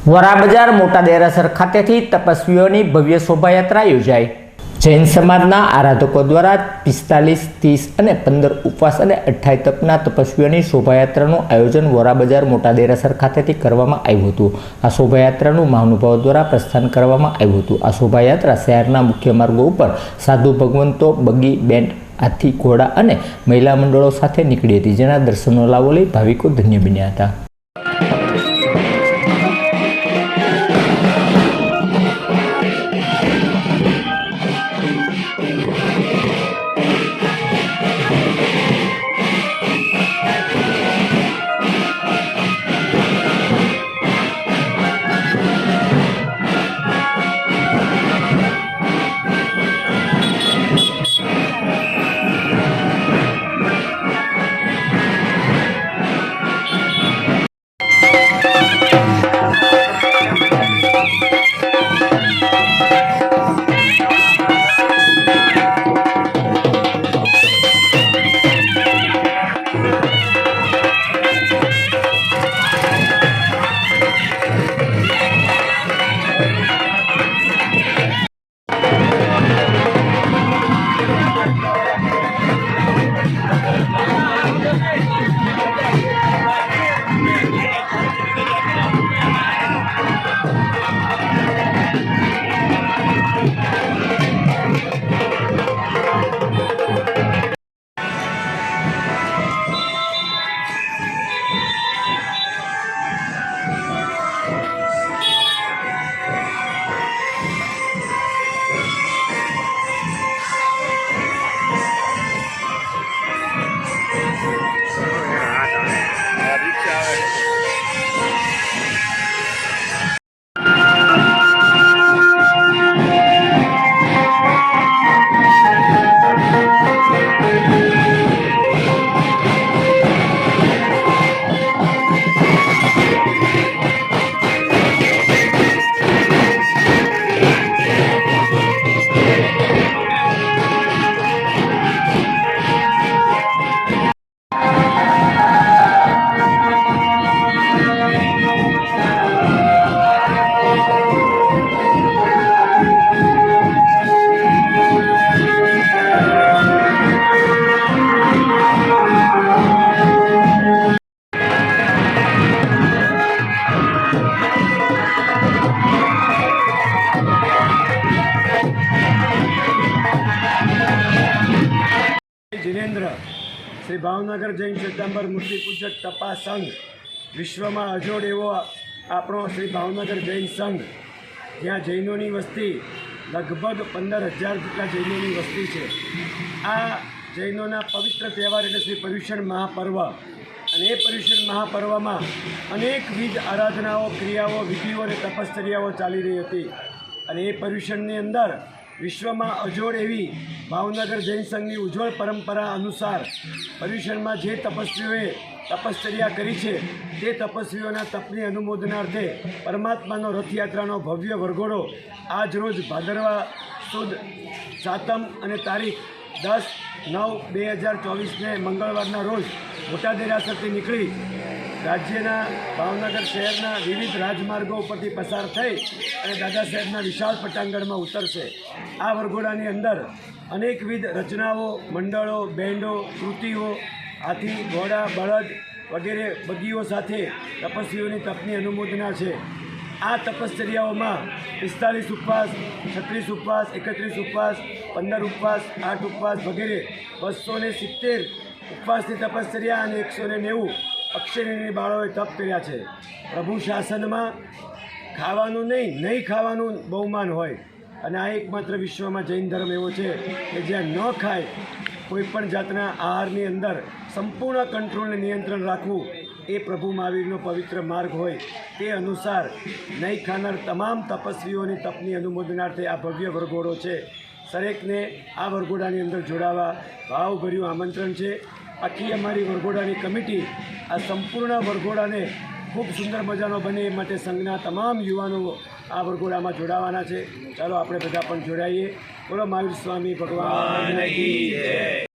વરાબજાર મોટા દેરાસર ખાતેથી તપસ્વીઓની ભવ્ય શોભાયાત્રા યોજાઈ। જૈન સમાજના આરાધકો દ્વારા 45, 30 અને 15 ઉપવાસ અને 28 તપના તપસ્વીઓની શોભાયાત્રાનું આયોજન વરાબજાર મોટા દેરાસર ખાતેથી કરવામાં આવ્યું હતું। આ શોભાયાત્રાનું મહાનુભાવો દ્વારા પ્રસ્થાન કરવામાં આવ્યું હતું। આ શોભાયાત્રા શહેરના મુખ્ય માર્ગો ઉપર સાધુ ભગવંતો, બગી, બેન્ડ, હાથી, ઘોડા અને મહિલા મંડળો સાથે નીકળી હતી, જેના દર્શનનો લાવો લઈ ભાવિકો ધન્ય બન્યા હતા। जिनेन्द्र श्री भावनगर जैन श्वेतांबर मूर्ति पूजक तपा संघ विश्व में अजोड़ एवं आपणो श्री भावनगर जैन संघ ज्यां जैनों की वस्ती लगभग 15,000 जेटला जैनों की वस्ती है। आ जैनों पवित्र तहेवार एटले श्री पर्युषण महापर्व अने ए पर्युषण महापर्व में अनेकविध आराधनाओं, क्रियाओं, विधिओं और तपश्चर्याओं चाली रही थी। अने ए पर्युषणनी अंदर विश्व में अजोड़ एवं भावनगर जैन संघ की उज्ज्वल परंपरा अनुसार पर्युषण में जे तपस्वीओए तपश्चर्या करी है ते तपस्वीओना तपनी अनुमोदनार्थे परमात्मानो रथयात्रानो भव्य वरघोड़ो आज रोज भादरवा सुद सातम और तारीख 10/9/2024 ने मंगलवार रोज मोटा देरासरथी निकली राज्यना भावनगर शहरना विविध राजमार्गों पर पसार थई अने दादा साहेबना विशाल पटांगण में उतरशे। आ वरघोड़ानी अंदर अनेकविध रचनाओं, मंडलों, बेंडो, कृतिओ, हाथी, घोड़ा, बळद वगैरह बगीओ साथे तपस्वीओनी तपनी अनुमोदना है। आ तपश्चर्याओं में 45 उपवास, 36 उपवास, 31 उपवास, 15 उपवास, 8 उपवास वगैरह 270 उपवास की तपश्चर्या और 190 अक्षयनी बाळोए तप कर्या छे। प्रभु शासन में खावानुं नहीं खावानुं बहुमान होय अने आ एकमात्र विश्व में जैन धर्म एवो छे कि ज्यां न खाय कोईपण जातना आहारनी अंदर संपूर्ण कंट्रोल ने नियंत्रण राखवुं ए प्रभु महावीरनो पवित्र मार्ग होय ते अनुसार नहीं खानार तमाम तपस्वीओनी तपनी अनुमोदनार्थे आ भव्य वरघोड़ो छे। दरेकने आ वरघोड़ानी अंदर जोड़ावा भावभर्युं आमंत्रण छे। आखी अमारी वरघोड़ानी कमिटी आ संपूर्ण वरघोड़ाने खूब सुंदर मजानो बने ए माटे संघना तमाम युवानो आ वरघोड़ामां जोड़ावाना छे। चालो आपणे बधा पण जोड़ाईए। बोलो महावीर स्वामी भगवान की जय।